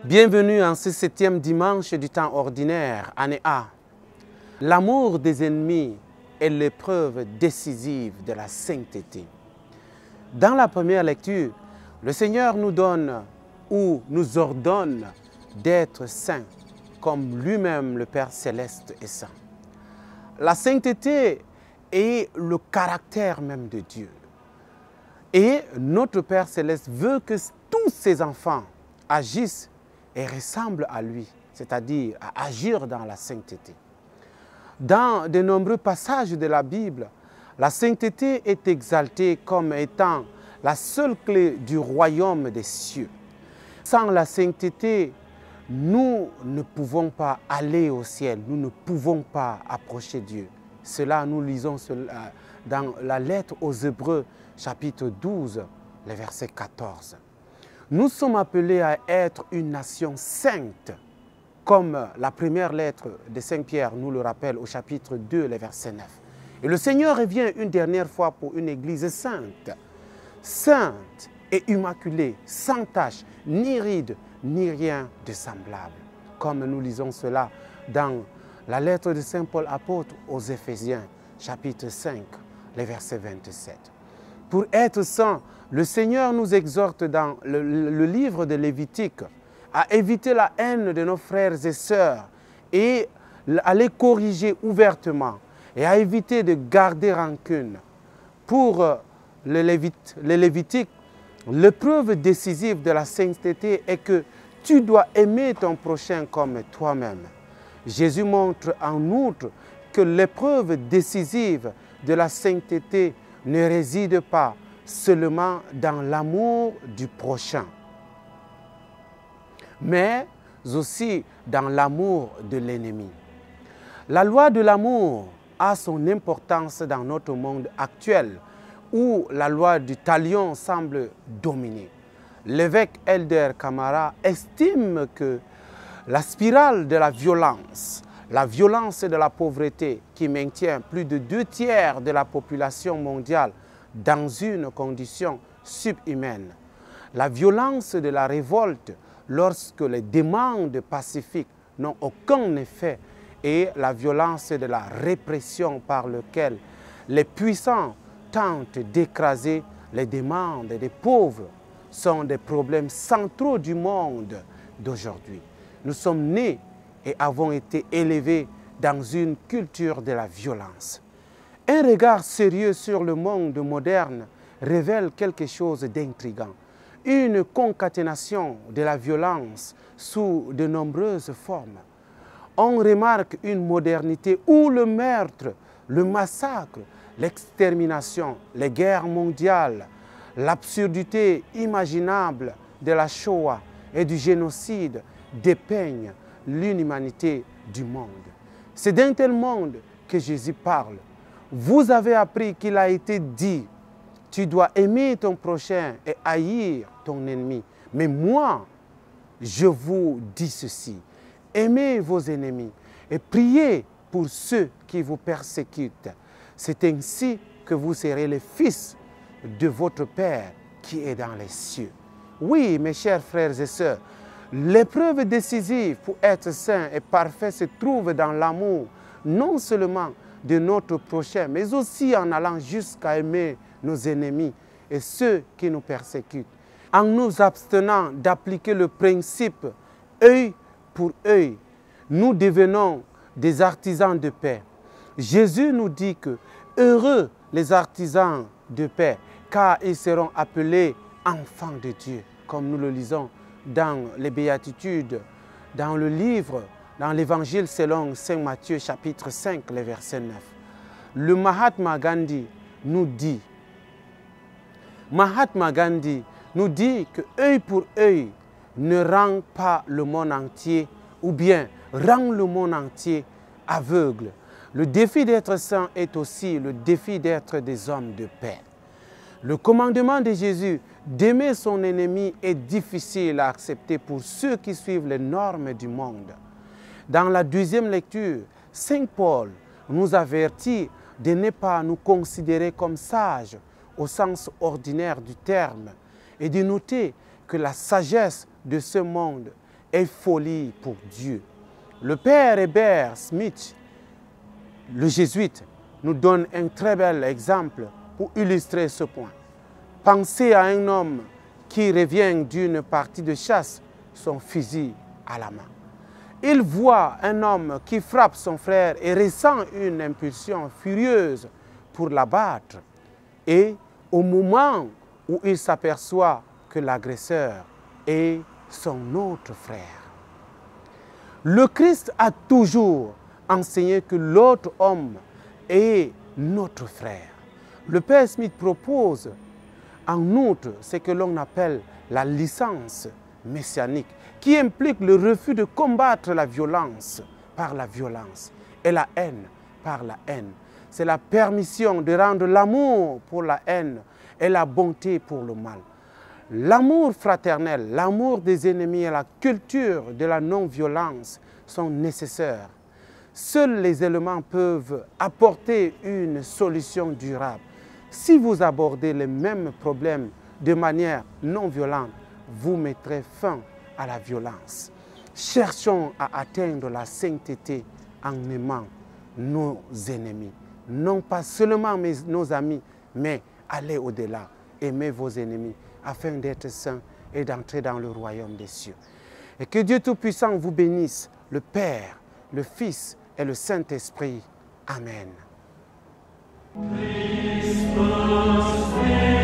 Bienvenue en ce 7e dimanche du temps ordinaire, année A. L'amour des ennemis est l'épreuve décisive de la sainteté. Dans la première lecture, le Seigneur nous donne ou nous ordonne d'être saints, comme lui-même le Père Céleste est saint. La sainteté est le caractère même de Dieu. Et notre Père Céleste veut que tous ses enfants agissent et ressemble à lui, c'est-à-dire à agir dans la sainteté. Dans de nombreux passages de la Bible, la sainteté est exaltée comme étant la seule clé du royaume des cieux. Sans la sainteté, nous ne pouvons pas aller au ciel, nous ne pouvons pas approcher Dieu. Cela, nous lisons dans la lettre aux Hébreux, chapitre 12, le verset 14. Nous sommes appelés à être une nation sainte, comme la première lettre de Saint Pierre nous le rappelle au chapitre 2, le verset 9. Et le Seigneur revient une dernière fois pour une église sainte, sainte et immaculée, sans tache, ni ride, ni rien de semblable. Comme nous lisons cela dans la lettre de Saint Paul apôtre aux Éphésiens, chapitre 5, le verset 27. Pour être saint, le Seigneur nous exhorte dans le livre de Lévitique à éviter la haine de nos frères et sœurs et à les corriger ouvertement et à éviter de garder rancune. Pour le Lévitique, l'épreuve décisive de la sainteté est que tu dois aimer ton prochain comme toi-même. Jésus montre en outre que l'épreuve décisive de la sainteté ne réside pas seulement dans l'amour du prochain, mais aussi dans l'amour de l'ennemi. La loi de l'amour a son importance dans notre monde actuel, où la loi du talion semble dominer. L'évêque Elder Camara estime que la spirale de la violence de la pauvreté qui maintient plus de 2/3 de la population mondiale dans une condition subhumaine, la violence de la révolte lorsque les demandes pacifiques n'ont aucun effet et la violence de la répression par laquelle les puissants tentent d'écraser les demandes des pauvres sont des problèmes centraux du monde d'aujourd'hui. Nous sommes nés et avons été élevés dans une culture de la violence. Un regard sérieux sur le monde moderne révèle quelque chose d'intrigant. Une concaténation de la violence sous de nombreuses formes. On remarque une modernité où le meurtre, le massacre, l'extermination, les guerres mondiales, l'absurdité imaginable de la Shoah et du génocide dépeignent l'inhumanité du monde. C'est d'un tel monde que Jésus parle. Vous avez appris qu'il a été dit, tu dois aimer ton prochain et haïr ton ennemi. Mais moi, je vous dis ceci, aimez vos ennemis et priez pour ceux qui vous persécutent. C'est ainsi que vous serez les fils de votre Père qui est dans les cieux. Oui, mes chers frères et sœurs, l'épreuve décisive pour être saint et parfait se trouve dans l'amour, non seulement de notre prochain, mais aussi en allant jusqu'à aimer nos ennemis et ceux qui nous persécutent. En nous abstenant d'appliquer le principe œil pour œil, nous devenons des artisans de paix. Jésus nous dit que heureux les artisans de paix, car ils seront appelés enfants de Dieu, comme nous le lisons dans les Béatitudes, dans le livre, dans l'Évangile selon Saint Matthieu, chapitre 5, le verset 9. Le Mahatma Gandhi nous dit que œil pour œil ne rend pas le monde entier, ou bien rend le monde entier aveugles. Le défi d'être saint est aussi le défi d'être des hommes de paix. Le commandement de Jésus d'aimer son ennemi est difficile à accepter pour ceux qui suivent les normes du monde. Dans la deuxième lecture, Saint Paul nous avertit de ne pas nous considérer comme sages au sens ordinaire du terme et de noter que la sagesse de ce monde est folie pour Dieu. Le père Herbert Smith, le jésuite, nous donne un très bel exemple pour illustrer ce point. Pensez à un homme qui revient d'une partie de chasse, son fusil à la main. Il voit un homme qui frappe son frère et ressent une impulsion furieuse pour l'abattre. Et au moment où il s'aperçoit que l'agresseur est son autre frère. Le Christ a toujours enseigné que l'autre homme est notre frère. Le Père Smith propose en outre ce que l'on appelle la licence messianique, qui implique le refus de combattre la violence par la violence et la haine par la haine. C'est la permission de rendre l'amour pour la haine et la bonté pour le mal. L'amour fraternel, l'amour des ennemis et la culture de la non-violence sont nécessaires. Seuls les éléments peuvent apporter une solution durable. Si vous abordez les mêmes problèmes de manière non violente, vous mettrez fin à la violence. Cherchons à atteindre la sainteté en aimant nos ennemis. Non pas seulement nos amis, mais allez au-delà. Aimez vos ennemis afin d'être saints et d'entrer dans le royaume des cieux. Et que Dieu Tout-Puissant vous bénisse, le Père, le Fils et le Saint-Esprit. Amen. Christus.